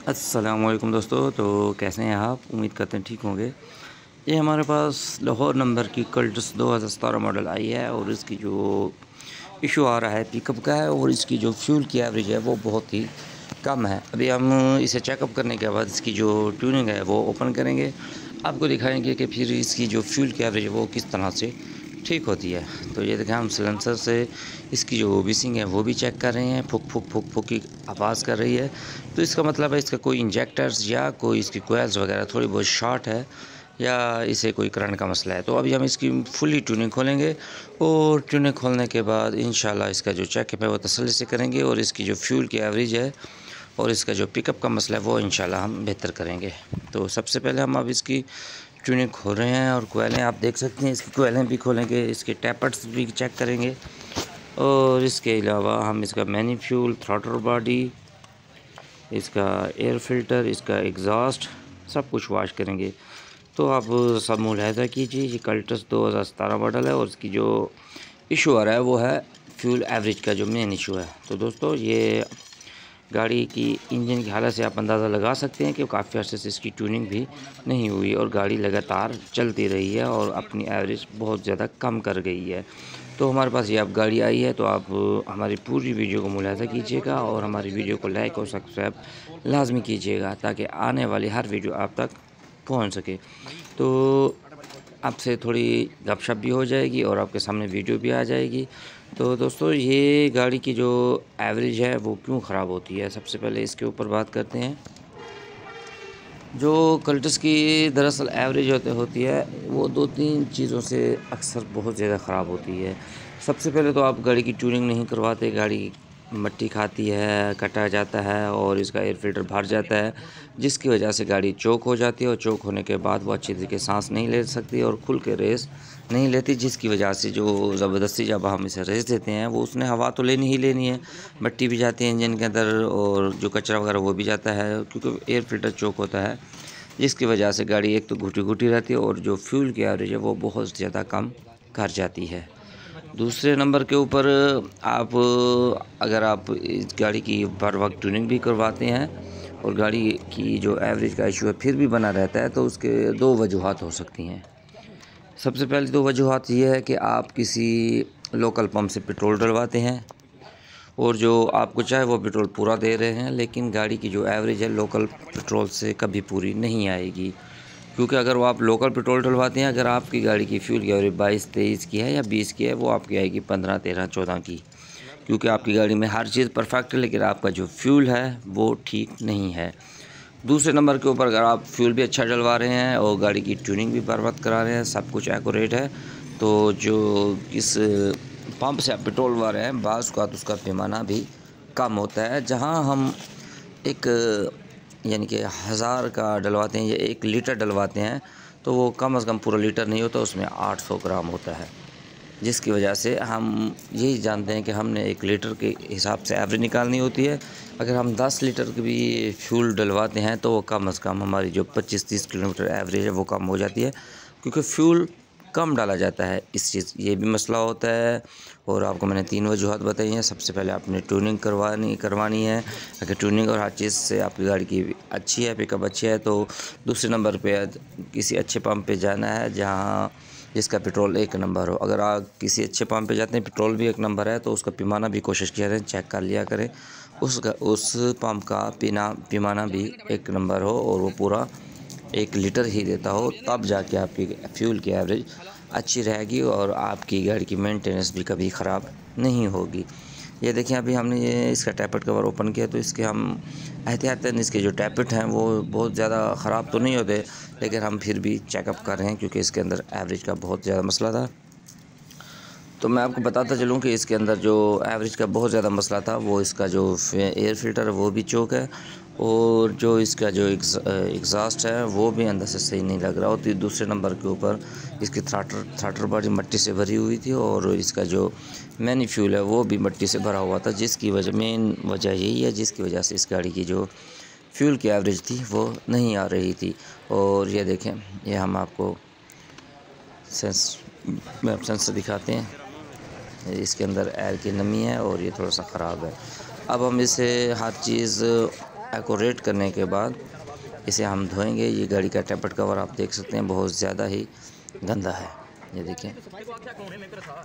अस्सलाम वालेकुम दोस्तों। तो कैसे हैं आप? उम्मीद करते हैं ठीक होंगे। ये हमारे पास लाहौर नंबर की कल्टस 2017 मॉडल आई है और इसकी जो इशू आ रहा है पिकअप का है और इसकी जो फ्यूल की एवरेज है वो बहुत ही कम है। अभी हम इसे चेकअप करने के बाद इसकी जो ट्यूनिंग है वो ओपन करेंगे, आपको दिखाएंगे कि फिर इसकी जो फ्यूल की एवरेज है वो किस तरह से ठीक होती है। तो ये देखें, हम सिलेंसर से इसकी जो विसिंग है वो भी चेक कर रहे हैं। फुक फुक फुक फुक की आवाज़ कर रही है, तो इसका मतलब है इसका कोई इंजेक्टर्स या कोई इसकी कोयल्स वगैरह थोड़ी बहुत शॉर्ट है या इसे कोई करंट का मसला है। तो अभी हम इसकी फुली ट्यूनिंग खोलेंगे और ट्यूनिंग खोलने के बाद इंशाल्लाह इसका जो चेकअप है वो तसल्ली से करेंगे और इसकी जो फ्यूल की एवरेज है और इसका जो पिकअप का मसला है वो इंशाल्लाह हम बेहतर करेंगे। तो सबसे पहले हम अब इसकी ट्यूनिंग खोल रहे हैं और कोयलें आप देख सकते हैं, इसकी कोयलें भी खोलेंगे, इसके टैपर्स भी चेक करेंगे और इसके अलावा हम इसका मैनी फ्यूल, थ्रॉटल बॉडी, इसका एयर फ़िल्टर, इसका एग्ज़ॉस्ट सब कुछ वॉश करेंगे। तो आप सब मुलाहिज़ा कीजिए, ये कल्टस 2017 मॉडल है और इसकी जो इशू आ रहा है वो है फ्यूल एवरेज का जो मेन इशू है। तो दोस्तों, ये गाड़ी की इंजन की हालत से आप अंदाज़ा लगा सकते हैं कि काफ़ी अर्से से इसकी ट्यूनिंग भी नहीं हुई और गाड़ी लगातार चलती रही है और अपनी एवरेज बहुत ज़्यादा कम कर गई है। तो हमारे पास ये अब गाड़ी आई है, तो आप हमारी पूरी वीडियो को मुलाहिज़ा कीजिएगा और हमारी वीडियो को लाइक और सब्सक्राइब लाजमी कीजिएगा ताकि आने वाली हर वीडियो आप तक पहुंच सके। तो आपसे थोड़ी गपशप भी हो जाएगी और आपके सामने वीडियो भी आ जाएगी। तो दोस्तों, ये गाड़ी की जो एवरेज है वो क्यों ख़राब होती है, सबसे पहले इसके ऊपर बात करते हैं। जो कल्टस की दरअसल एवरेज होती है वो दो तीन चीज़ों से अक्सर बहुत ज़्यादा ख़राब होती है। सबसे पहले तो आप गाड़ी की ट्यूनिंग नहीं करवाते, गाड़ी मट्टी खाती है, कटा जाता है और इसका एयर फ़िल्टर भर जाता है, जिसकी वजह से गाड़ी चोक हो जाती है और चोक होने के बाद वो अच्छी तरीके सांस नहीं ले सकती और खुल के रेस नहीं लेती, जिसकी वजह से जो ज़बरदस्ती जब हम इसे रेस देते हैं वो उसने हवा तो लेनी ही लेनी है, मट्टी भी जाती है इंजन के अंदर और जो कचरा वगैरह वो भी जाता है क्योंकि एयर फ़िल्टर चोक होता है, जिसकी वजह से गाड़ी एक तो घुटी-घुटी रहती है और जो फ्यूल की एवरेज है वो बहुत ज़्यादा कम कर जाती है। दूसरे नंबर के ऊपर आप अगर आप इस गाड़ी की बर वक्त ट्यूनिंग भी करवाते हैं और गाड़ी की जो एवरेज का इशू है फिर भी बना रहता है, तो उसके दो वजूहात हो सकती हैं। सबसे पहली तो वजूहात ये है कि आप किसी लोकल पंप से पेट्रोल डलवाते हैं और जो आपको चाहे वो पेट्रोल पूरा दे रहे हैं, लेकिन गाड़ी की जो एवरेज है लोकल पेट्रोल से कभी पूरी नहीं आएगी। क्योंकि अगर वो आप लोकल पेट्रोल डलवाते हैं, अगर आपकी गाड़ी की फ्यूल की एवरेज 22-23 की है या 20 की है, वो आपकी आएगी 15-13-14 की, क्योंकि आपकी गाड़ी में हर चीज़ परफेक्ट है लेकिन आपका जो फ्यूल है वो ठीक नहीं है। दूसरे नंबर के ऊपर अगर आप फ्यूल भी अच्छा डलवा रहे हैं और गाड़ी की ट्यूनिंग भी बराबर करा रहे हैं, सब कुछ एक्यूरेट है, तो जो इस पंप से आप पेट्रोल भर रहे हैं बाज़ औक़ात उसका पैमाना भी कम होता है। जहां हम एक यानी कि 1000 का डलवाते हैं या 1 लीटर डलवाते हैं, तो वो कम से कम पूरा लीटर नहीं होता, उसमें 800 ग्राम होता है, जिसकी वजह से हम यही जानते हैं कि हमने 1 लीटर के हिसाब से एवरेज निकालनी होती है। अगर हम 10 लीटर की भी फ्यूल डलवाते हैं तो वो कम से कम हमारी जो 25-30 किलोमीटर एवरेज है वो कम हो जाती है, क्योंकि फ्यूल कम डाला जाता है। इस चीज़ ये भी मसला होता है और आपको मैंने 3 वजूहत बताई हैं। सबसे पहले आपने ट्यूनिंग करवानी है। अगर ट्यूनिंग और हर चीज़ से आपकी गाड़ी की अच्छी है, पिकअप अच्छी है, तो दूसरे नंबर पे किसी अच्छे पंप पे जाना है जहाँ जिसका पेट्रोल 1 नंबर हो। अगर आप किसी अच्छे पंप पे जाते हैं, पेट्रोल भी 1 नंबर है, तो उसका पैमाना भी कोशिश किया करें, चेक कर लिया करें, उस पंप का पैमाना भी 1 नंबर हो और वो पूरा 1 लीटर ही देता हो, तब जाके आपकी फ्यूल की एवरेज अच्छी रहेगी और आपकी गाड़ी की मेंटेनेंस भी कभी ख़राब नहीं होगी। ये देखिए, अभी हमने ये इसका टैपेट कवर ओपन किया, तो इसके हम एहतियातन इसके जो टैपेट हैं वो बहुत ज़्यादा ख़राब तो नहीं होते, लेकिन हम फिर भी चेकअप कर रहे हैं क्योंकि इसके अंदर एवरेज का बहुत ज़्यादा मसला था। तो मैं आपको बताता चलूँ कि इसके अंदर जो एवरेज का बहुत ज़्यादा मसला था वो इसका जो एयर फ़िल्टर है वो भी चोक है और जो इसका जो एग्ज़ॉस्ट है वो भी अंदर से सही नहीं लग रहा। और दूसरे नंबर के ऊपर इसकी थ्रॉटल बॉडी मट्टी से भरी हुई थी और इसका जो मैनी फ्यूल है वो भी मट्टी से भरा हुआ था, जिसकी मेन वजह यही है जिसकी वजह से इस गाड़ी की जो फ्यूल की एवरेज थी वो नहीं आ रही थी। और ये देखें, ये हम आपको सेंसर दिखाते हैं, इसके अंदर एयर की नमी है और ये थोड़ा सा ख़राब है। अब हम इसे हर चीज़ एक्यूरेट करने के बाद इसे हम धोएंगे। ये गाड़ी का टेपर्ड कवर आप देख सकते हैं बहुत ज़्यादा ही गंदा है। ये देखिए,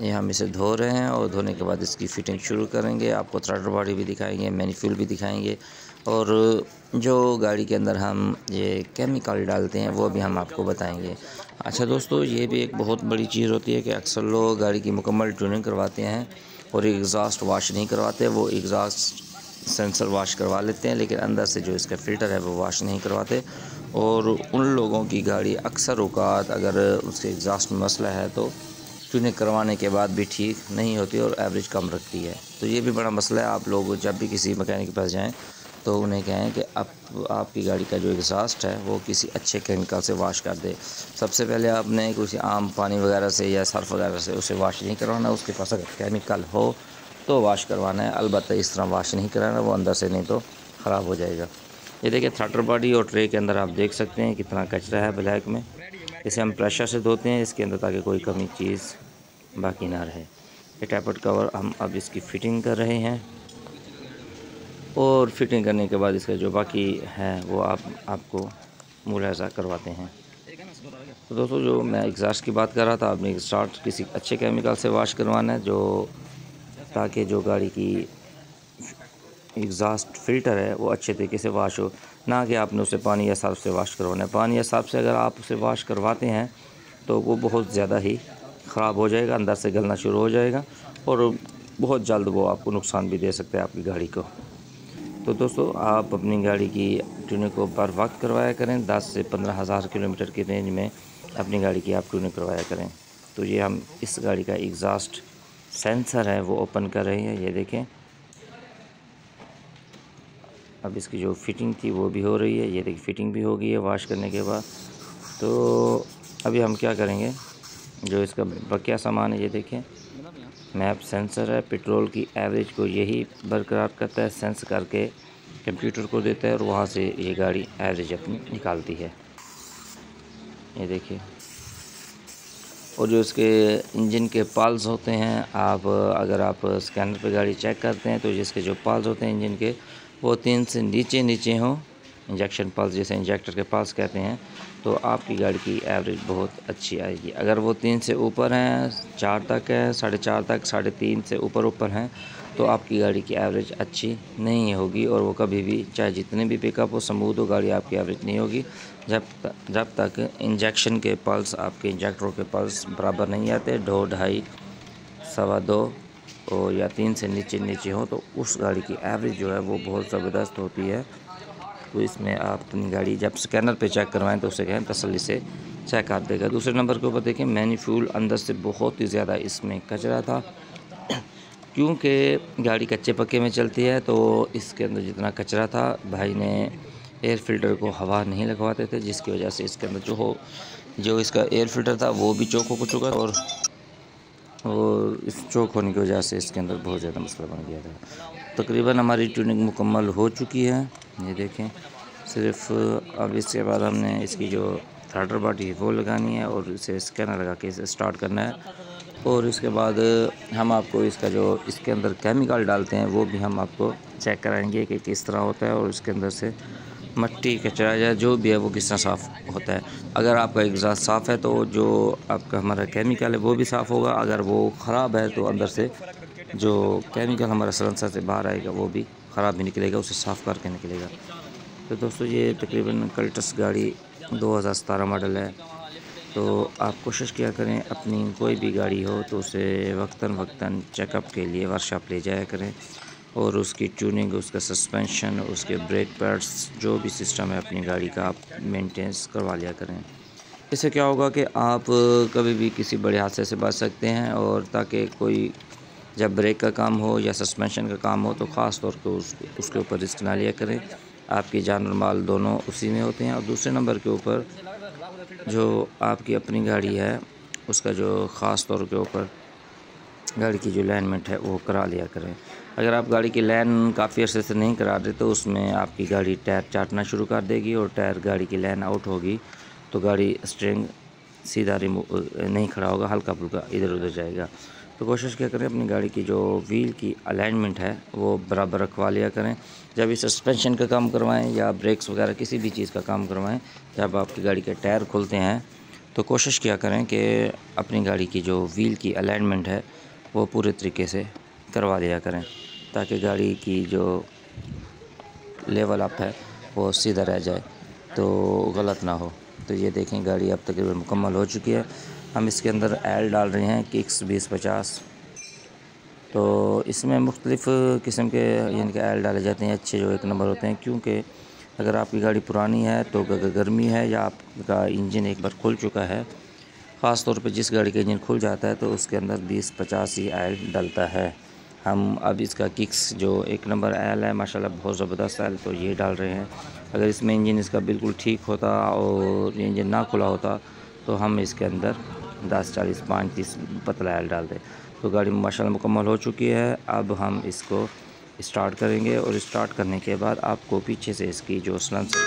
ये हम इसे धो रहे हैं और धोने के बाद इसकी फ़िटिंग शुरू करेंगे। आपको थ्रॉटल बॉडी भी दिखाएंगे, मैनीफ्यूल भी दिखाएंगे, और जो गाड़ी के अंदर हम ये केमिकल डालते हैं वो भी हम आपको बताएंगे। अच्छा दोस्तों, ये भी एक बहुत बड़ी चीज़ होती है कि अक्सर लोग गाड़ी की मुकम्मल ट्यूनिंग करवाते हैं और एग्जॉस्ट वॉश नहीं करवाते। वो एग्जॉस्ट सेंसर वॉश करवा लेते हैं, लेकिन अंदर से जो इसका फ़िल्टर है वो वॉश नहीं करवाते। और उन लोगों की गाड़ी अक्सर औक़ात अगर उसके एग्जॉस्ट में मसला है तो ट्यूनिंग करवाने के बाद भी ठीक नहीं होती और एवरेज कम रखती है। तो ये भी बड़ा मसला है। आप लोग जब भी किसी मैकेनिक के पास जाएं तो उन्हें कहें कि आपकी गाड़ी का जो एग्जॉस्ट है वो किसी अच्छे केमिकल से वॉश कर दे। सबसे पहले आपने किसी आम पानी वगैरह से या सर्फ वगैरह से उसे वॉश नहीं करवाना। उसके पास अगर केमिकल हो तो वॉश करवाना है, अलबत्ता इस तरह वॉश नहीं कराना, वो अंदर से नहीं तो ख़राब हो जाएगा। ये देखिए, थ्रॉटल बॉडी और ट्रे के अंदर आप देख सकते हैं कितना कचरा है ब्लैक में। इसे हम प्रेशर से धोते हैं इसके अंदर ताकि कोई कमी चीज़ बाकी ना रहे। ये टेपर्ड कवर हम अब इसकी फ़िटिंग कर रहे हैं और फिटिंग करने के बाद इसका जो बाकी है वो आपको मुलाहजा करवाते हैं। तो दोस्तों, जो मैं एग्जॉस्ट की बात कर रहा था, आपने एग्जॉस्ट किसी अच्छे केमिकल से वॉश करवाना है जो ताकि जो गाड़ी की एग्जॉस्ट फ़िल्टर है वो अच्छे तरीके से वॉश हो, ना कि आपने उसे पानी या सर्फ से वॉश करवाना है। पानी या सर्फ से अगर आप उसे वॉश करवाते हैं तो वो बहुत ज़्यादा ही ख़राब हो जाएगा, अंदर से गलना शुरू हो जाएगा और बहुत जल्द वो आपको नुकसान भी दे सकता है आपकी गाड़ी को। तो दोस्तों, आप अपनी गाड़ी की ट्यूनिंग को बर वक्त करवाया करें। 10 से 15 हज़ार किलोमीटर की रेंज में अपनी गाड़ी की आप ट्यूनिंग करवाया करें। तो ये हम इस गाड़ी का एग्जॉस्ट सेंसर है वो ओपन कर रहे हैं। ये देखें, अब इसकी जो फ़िटिंग थी वो भी हो रही है। ये देखिए, फ़िटिंग भी हो गई है वॉश करने के बाद। तो अभी हम क्या करेंगे, जो इसका बकिया सामान है, ये देखें, मैप सेंसर है, पेट्रोल की एवरेज को यही बरकरार करता है, सेंस करके कंप्यूटर को देता है और वहाँ से ये गाड़ी एवरेज अपनी निकालती है। ये देखिए, और जो इसके इंजन के पल्स होते हैं, अगर आप स्कैनर पे गाड़ी चेक करते हैं तो जिसके जो पल्स होते हैं इंजन के वो 3 से नीचे हों, इंजेक्शन पल्स जैसे इंजेक्टर के पल्स कहते हैं, तो आपकी गाड़ी की एवरेज बहुत अच्छी आएगी। अगर वो 3 से ऊपर हैं, 4 तक है, 4.5 तक, 3.5 से ऊपर हैं, तो आपकी गाड़ी की एवरेज अच्छी नहीं होगी और वो कभी भी, चाहे जितने भी पिकअप हो, स्मूथ हो, गाड़ी आपकी एवरेज नहीं होगी जब तक इंजेक्शन के पल्स, आपके इंजेक्टरों के पल्स बराबर नहीं आते। 2, 2.5, 2.25 और या 3 से नीचे हो तो उस गाड़ी की एवरेज जो है वो बहुत ज़बरदस्त होती है। तो इसमें आप अपनी गाड़ी जब स्कैनर पे चेक करवाएं तो उसे कहें तसल्ली से चेक कर देगा। दूसरे नंबर के ऊपर देखें, मैनीफ्यूल अंदर से बहुत ही ज़्यादा इसमें कचरा था क्योंकि गाड़ी कच्चे पक्के में चलती है, तो इसके अंदर जितना कचरा था, भाई ने एयर फ़िल्टर को हवा नहीं लगवाते थे, जिसकी वजह से इसके अंदर जो इसका एयर फ़िल्टर था वो भी चौक हो चुका और इस चौक होने की वजह से इसके अंदर बहुत ज़्यादा मसला बन गया था। तकरीबन हमारी ट्यूनिंग मुकम्मल हो चुकी है। ये देखें, सिर्फ अब इसके बाद हमने इसकी जो थ्रॉटल बॉडी है वो लगानी है और इसे स्कैनर लगा के इसे स्टार्ट करना है। और इसके बाद हम आपको इसका जो इसके अंदर केमिकल डालते हैं वो भी हम आपको चेक कराएंगे कि किस तरह होता है और इसके अंदर से मट्टी कचरा या जो भी है वो किस तरह साफ़ होता है। अगर आपका एग्जॉस्ट साफ़ है तो जो आपका हमारा केमिकल है वो भी साफ़ होगा। अगर वो ख़राब है तो अंदर से जो केमिकल हमारा सिलेंसर से बाहर आएगा वो भी ख़राब भी निकलेगा, उसे साफ़ करके निकलेगा। तो दोस्तों, ये तकरीबन कल्टस गाड़ी 2017 मॉडल है। तो आप कोशिश किया करें अपनी कोई भी गाड़ी हो तो उसे वक्तन चेकअप के लिए वर्कशॉप ले जाया करें और उसकी ट्यूनिंग, उसका सस्पेंशन, उसके ब्रेक पैड्स, जो भी सिस्टम है अपनी गाड़ी का आप मेंटेनेंस करवा लिया करें। इससे क्या होगा कि आप कभी भी किसी बड़े हादसे से बच सकते हैं और ताकि कोई जब ब्रेक का काम हो या सस्पेंशन का काम हो तो ख़ास तौर पर उसके ऊपर रिस्क ना लिया करें। आपकी जान और माल दोनों उसी में होते हैं। और दूसरे नंबर के ऊपर जो आपकी अपनी गाड़ी है उसका जो ख़ास तौर के ऊपर गाड़ी की जो अलाइनमेंट है वो करा लिया करें। अगर आप गाड़ी की लाइन काफ़ी अर्से से नहीं करा रहे तो उसमें आपकी गाड़ी टायर चाटना शुरू कर देगी और टायर गाड़ी की लाइन आउट होगी तो गाड़ी स्टीयरिंग सीधा नहीं खड़ा होगा, हल्का फुल्का इधर उधर जाएगा। तो कोशिश क्या करें, अपनी गाड़ी की जो व्हील की अलाइनमेंट है वो बराबर रखवा लिया करें। जब भी सस्पेंशन का काम करवाएं या ब्रेक्स वगैरह किसी भी चीज़ का काम करवाएं, जब आपकी गाड़ी के टायर खुलते हैं तो कोशिश किया करें कि अपनी गाड़ी की जो व्हील की अलाइनमेंट है वो पूरे तरीके से करवा लिया करें, ताकि गाड़ी की जो लेवल अप है वो सीधा रह जाए, तो गलत ना हो। तो ये देखें, गाड़ी अब तकरीबन मुकम्मल हो चुकी है। हम इसके अंदर एल डाल रहे हैं किक्स 2050। तो इसमें मुख्तलिफ़ किस्म के यानी कि एल डाले जाते हैं, अच्छे जो 1 नंबर होते हैं, क्योंकि अगर आपकी गाड़ी पुरानी है तो गर्मी है या आपका इंजन एक बार खुल चुका है, ख़ास तौर पे जिस गाड़ी का इंजन खुल जाता है तो उसके अंदर 20-50 ही एल डलता है। हम अब इसका किक्स जो 1 नंबर एल है माशाल्लाह बहुत ज़बरदस्त एल, तो ये डाल रहे हैं। अगर इसमें इंजन इसका बिल्कुल ठीक होता और इंजन ना खुला होता तो हम इसके अंदर 10-40 5-30 पतला एल डालते। तो गाड़ी माशाल्लाह मुकम्मल हो चुकी है। अब हम इसको स्टार्ट करेंगे और स्टार्ट करने के बाद आपको पीछे से इसकी जो सिलेंसर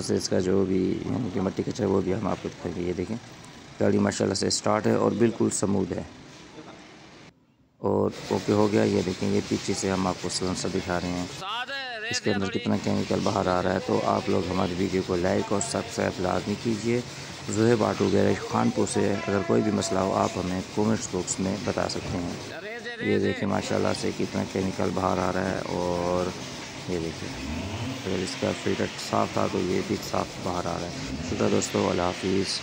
से इसका जो भी यानी कि मट्टी कचरा वो भी हम आपको दिखाएंगे। ये देखें, गाड़ी माशाल्लाह से स्टार्ट है और बिल्कुल स्मूथ है और ओके हो गया। ये देखें, ये पीछे से हम आपको सिलेंसर दिखा रहे हैं, इसके अंदर कितना केमिकल बाहर आ रहा है। तो आप लोग हमारी वीडियो को लाइक और सब्सक्राइब लाजमी कीजिए। ज़ुहैब ऑटो गैरेज खानपुर से अगर कोई भी मसला हो आप हमें कमेंट्स बॉक्स में बता सकते हैं। ये देखिए माशाल्लाह से कितना केमिकल बाहर आ रहा है। और ये देखिए, अगर इसका फिल्टर साफ़ था तो ये भी साफ़ बाहर आ रहा है। शुक्रिया दोस्तों, अल्लाह हाफिज़।